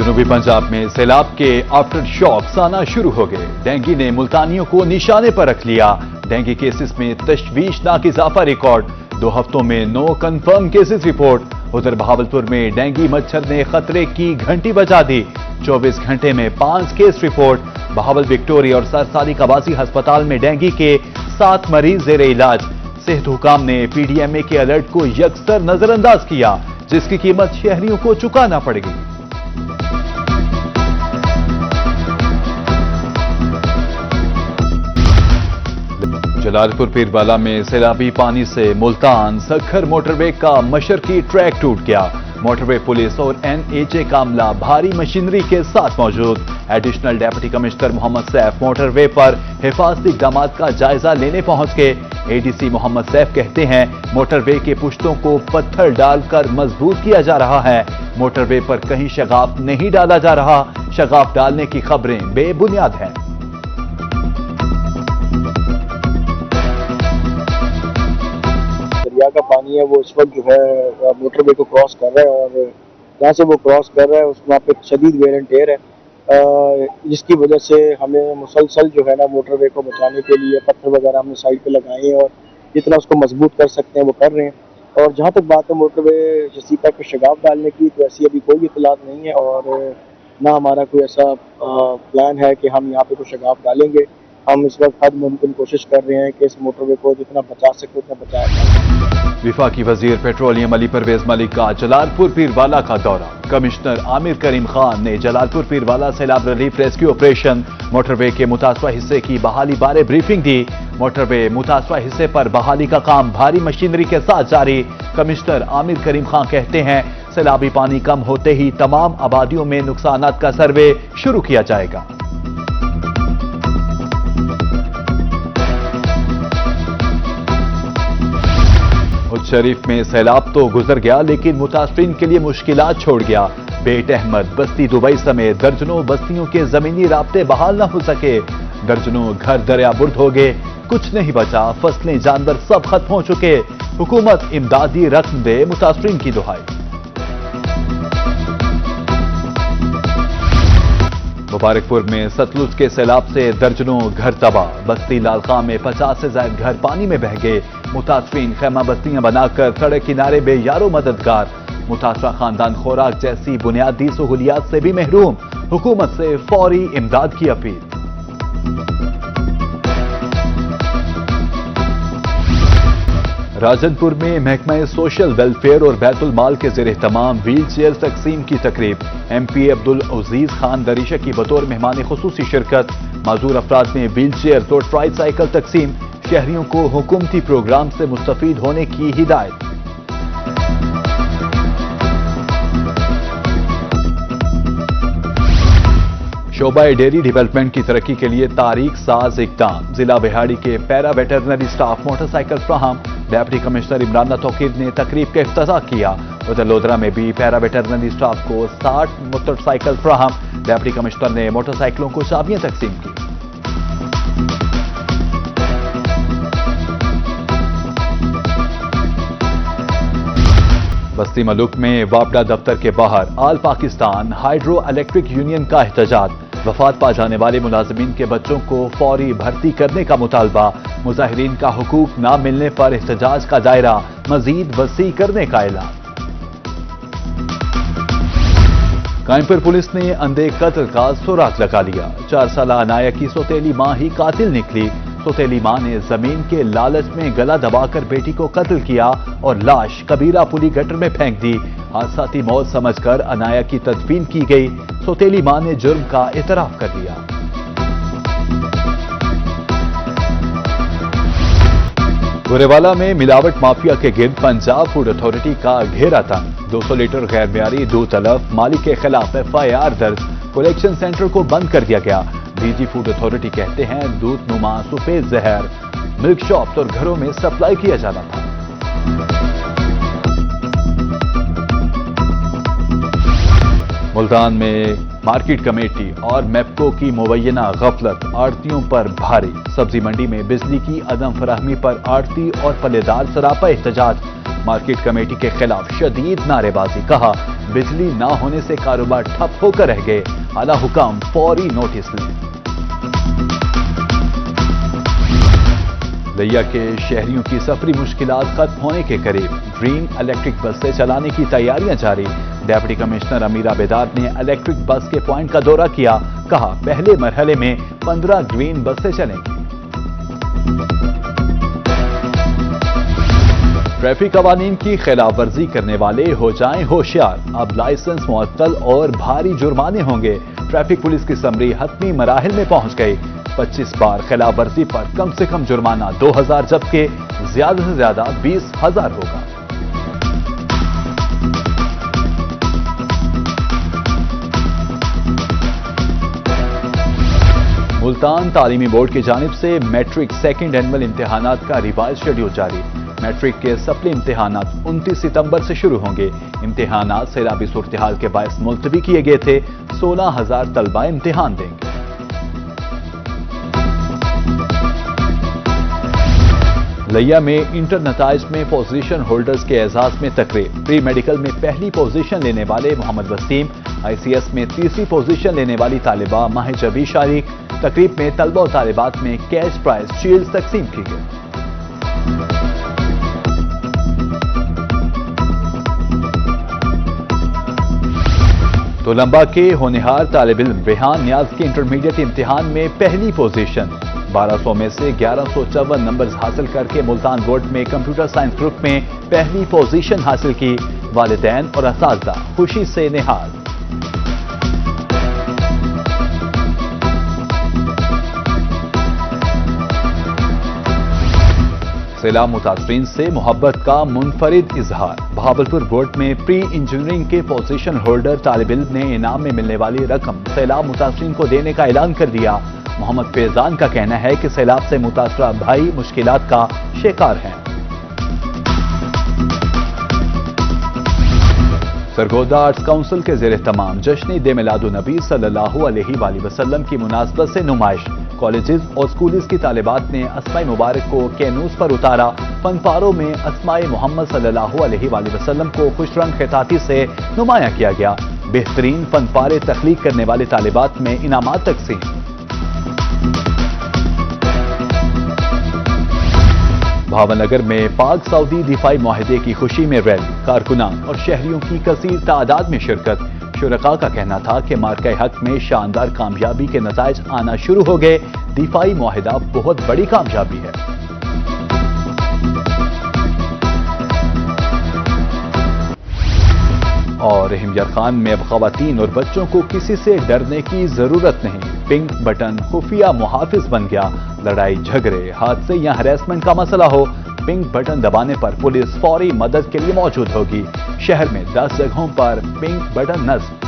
जनूबी पंजाब में सैलाब के आफ्टर शॉक्स आना शुरू हो गए। डेंगू ने मुल्तानियों को निशाने पर रख लिया। डेंगू केसेस में तशवीशनाक इजाफा रिकॉर्ड। 2 हफ्तों में 9 कंफर्म केसेस रिपोर्ट। उधर बहावलपुर में डेंगू मच्छर ने खतरे की घंटी बजा दी। 24 घंटे में 5 केस रिपोर्ट। बहावल विक्टोरिया और सरसारी कबासी अस्पताल में डेंगू के 7 मरीज जेर इलाज। सेहत हुकाम ने पीडीएमए के अलर्ट को यकसर नजरअंदाज किया, जिसकी कीमत शहरियों को चुकाना पड़ेगी। जलालपुर पीरवाला में सैलाबी पानी से मुल्तान सखर मोटरवे का मशरकी ट्रैक टूट गया। मोटरवे पुलिस और एनएचए का अमला भारी मशीनरी के साथ मौजूद। Additional deputy commissioner Mohammad Saif motorway पर हिफाजती इक़दाम का जायजा लेने पहुंच गए। एडीसी मोहम्मद सैफ कहते हैं मोटरवे के पुश्तों को पत्थर डालकर मजबूत किया जा रहा है। मोटरवे पर कहीं शगाफ नहीं डाला जा रहा। शगाफ डालने की खबरें बेबुनियाद हैं। दरिया का पानी है वो इस वक्त जो है मोटरवे को क्रॉस कर रहा है और जहाँ से वो क्रॉस कर रहा है उसमें पे शदीद वेयर एंड टेयर है, जिसकी वजह से हमें मुसलसल जो है ना मोटरवे को बचाने के लिए पत्थर वगैरह हमने साइड पे लगाए हैं और जितना उसको मजबूत कर सकते हैं वो कर रहे हैं। और जहाँ तक बात है मोटरवे जसीका पे शगाफ डालने की, तो ऐसी अभी कोई इतलात नहीं है और ना हमारा कोई ऐसा प्लान है कि हम यहाँ पे कोई शगाफ डालेंगे। हम इस वक्त हद मुमकिन कोशिश कर रहे हैं कि इस मोटरवे को जितना बचा सके उतना बचाया जाए। विफाकी वजीर पेट्रोलियम अली परवेज मलिक का जलालपुर पीरवाला का दौरा। कमिश्नर आमिर करीम खान ने जलालपुर पीरवाला सैलाब रिलीफ रेस्क्यू ऑपरेशन मोटरवे के मुतासरा हिस्से की बहाली बारे ब्रीफिंग दी। मोटरवे मुतासरा हिस्से पर बहाली का काम भारी मशीनरी के साथ जारी। कमिश्नर आमिर करीम खान कहते हैं सैलाबी पानी कम होते ही तमाम आबादियों में नुकसानात का सर्वे शुरू किया जाएगा। शरीफ में सैलाब तो गुजर गया लेकिन मुतासरीन के लिए मुश्किलात छोड़ गया। बेट अहमद, बस्ती दुबई समेत दर्जनों बस्तियों के जमीनी राब्ते बहाल न हो सके। दर्जनों घर दरिया बुर्द हो गए। कुछ नहीं बचा, फसलें जानवर सब खत्म हो चुके। हुकूमत इमदादी रकम दे, मुतासरीन की दुहाई। मुबारकपुर में सतलुज के सैलाब से दर्जनों घर तबाह। बस्ती लालखा में 50 से ज्यादा घर पानी में बह गए। मुतासरीन खैमा बस्तियां बनाकर सड़क किनारे बेयारो मददगार। मुतासरा खानदान खुराक जैसी बुनियादी सहूलियात से भी महरूम। हुकूमत से फौरी इमदाद की अपील। राजनपुर में महकमा सोशल वेलफेयर और बैतुल माल के ज़ेर तमाम व्हील चेयर तकसीम की तकरीब। MP अब्दुल अजीज खान दरीशा की बतौर मेहमान खुसूसी शिरकत। माजूर अफराद में व्हील चेयर और ट्राई साइकिल तकसीम। शहरियों को हुकूमती प्रोग्राम से मुस्तफीद होने की हिदायत। शोबा डेयरी डेवलपमेंट की तरक्की के लिए तारीख साज इकदाम। जिला बिहाड़ी के पैरा वेटरनरी स्टाफ मोटरसाइकिल फ्राहम। डेप्यूटी कमिश्नर इमरान तौकीर ने तकरीब का इफ्तिताह किया। उधर लोधरा में भी पैरा वेटरनरी स्टाफ को 60 मोटरसाइकिल फ्राहम। डेप्यूटी कमिश्नर ने मोटरसाइकिलों को चाबियां तकसीम की। बस्ती मलुक में वापडा दफ्तर के बाहर आल पाकिस्तान हाइड्रो इलेक्ट्रिक यूनियन का एहतजाज। वफात पा जाने वाले मुलाजिमीन के बच्चों को फौरी भर्ती करने का मुतालबा। मुजाहिरीन का हुकूक न मिलने पर एहतजाज का दायरा मजीद वसी करने का ऐलान। कायमपुर पुलिस ने अंधे कत्ल का सुराग लगा लिया। 4 साल अनाया की सौतेली मां ही कातिल निकली। सौतेली मां ने जमीन के लालच में गला दबाकर बेटी को कत्ल किया और लाश कबीरा पुली गटर में फेंक दी। हादसाती मौत समझकर अनाया की तदफीन की गई। सौतेली मां ने जुर्म का इतराफ कर लिया। गोरेवाला में मिलावट माफिया के गिर्द पंजाब फूड अथॉरिटी का घेरा तंग। 200 लीटर गैर मियारी दूध तलब। मालिक के खिलाफ FIR दर्ज। कलेक्शन सेंटर को बंद कर दिया गया। DG फूड अथॉरिटी कहते हैं दूध नुमा सफेद जहर मिल्क शॉप्स और घरों में सप्लाई किया जाना था। मुल्तान में मार्केट कमेटी और मैप्को की मुबैना गफलत आड़तियों पर भारी। सब्जी मंडी में बिजली की अदम फराहमी पर आड़ती और पल्लेदार सरापा एहतजाज। मार्केट कमेटी के खिलाफ शदीद नारेबाजी। कहा बिजली ना होने से कारोबार ठप होकर रह गए, आला हुकाम फौरी नोटिस लें। लिया के शहरियों की सफरी मुश्किलात खत्म होने के करीब, ग्रीन इलेक्ट्रिक बसें चलाने की तैयारियां जारी। डिप्टी कमिश्नर अमीरा बेदार ने इलेक्ट्रिक बस के पॉइंट का दौरा किया, कहा पहले मरहले में 15 ग्रीन बसें चलेंगी। ट्रैफिक कवानीन की खिलाफ वर्जी करने वाले हो जाएं होशियार, अब लाइसेंस मुअत्तल और भारी जुर्माने होंगे। ट्रैफिक पुलिस की समरी हतमी मराहिल में पहुंच गई। 25 बार खिलाफ वर्जी पर कम से कम जुर्माना 2000 जबकि ज्यादा से ज्यादा 20,000 होगा। मुल्तान तालीमी बोर्ड की जानिब से मैट्रिक सेकंड एनुअल इम्तिहानात का रिवाइज शेड्यूल जारी। मैट्रिक के सप्ली इम्तिहानात 29 सितंबर से शुरू होंगे। इम्तिहानात सैलाबी सूरत-ए-हाल के बायस मुलतवी किए गए थे। 16,000 तलबा इम्तिहान देंगे। लिया में इंटर नताइज में पोजीशन होल्डर्स के एजाज में तकरीब। प्री मेडिकल में पहली पोजीशन लेने वाले मोहम्मद वसीम, ICS में तीसरी पोजीशन लेने वाली तालिबा माह जबी शारिक। तकरीब में तलबा और तालिबात में कैश प्राइज शील्ड तकसीम की गई। तो लंबा के होनहार तालिब इल्म रेहान नियाज के इंटरमीडिएट इम्तिहान में पहली पोजीशन, 1200 में से 1154 नंबर्स हासिल करके मुल्तान बोर्ड में कंप्यूटर साइंस ग्रुप में पहली पोजीशन हासिल की। वालिदैन और असातिज़ा खुशी से निहाल। सैलाब मुतासरीन से मोहब्बत का मुनफरिद इजहार। बहावलपुर बोर्ड में प्री इंजीनियरिंग के पोजीशन होल्डर तालिब इल्म ने इनाम में मिलने वाली रकम सैलाब मुतासरीन को देने का ऐलान कर दिया। मोहम्मद फैजान का कहना है कि सैलाब से मुतासरा भाई मुश्किलात का शिकार हैं। सरगोदा आर्ट्स काउंसिल के ज़ेर तमाम जश्न दे मिलादुन्नबी सल्लल्लाहु अलैहि वसल्लम की मुनासबत से नुमाइश। कॉलेजेस और स्कूल्स की तालिबात ने अस्माए मुबारक को कैनूस पर उतारा। फनपारों में अस्माए मोहम्मद सल्लल्लाहु अलैहि वसल्लम को खुश रंग खिताती से नुमाया किया गया। बेहतरीन फनपारे तख्लीक करने वाले तालिबात में इनामात तकसीम। भावनगर में पाक सऊदी दिफाई मुआहदे की खुशी में रैली, कारकुनान और शहरियों की कसीर तादाद में शिरकत। शुरका का कहना था कि मार्के हक में शानदार कामयाबी के नताइज आना शुरू हो गए। दिफाई मुआहदा बहुत बड़ी कामयाबी है। और हिमयर खान में अब खवातीन और बच्चों को किसी से डरने की जरूरत नहीं। पिंक बटन खुफिया मुहाफिज बन गया। लड़ाई झगड़े, हादसे या हरेसमेंट का मसला हो, पिंक बटन दबाने पर पुलिस फौरी मदद के लिए मौजूद होगी। शहर में 10 जगहों पर पिंक बटन नस्ब।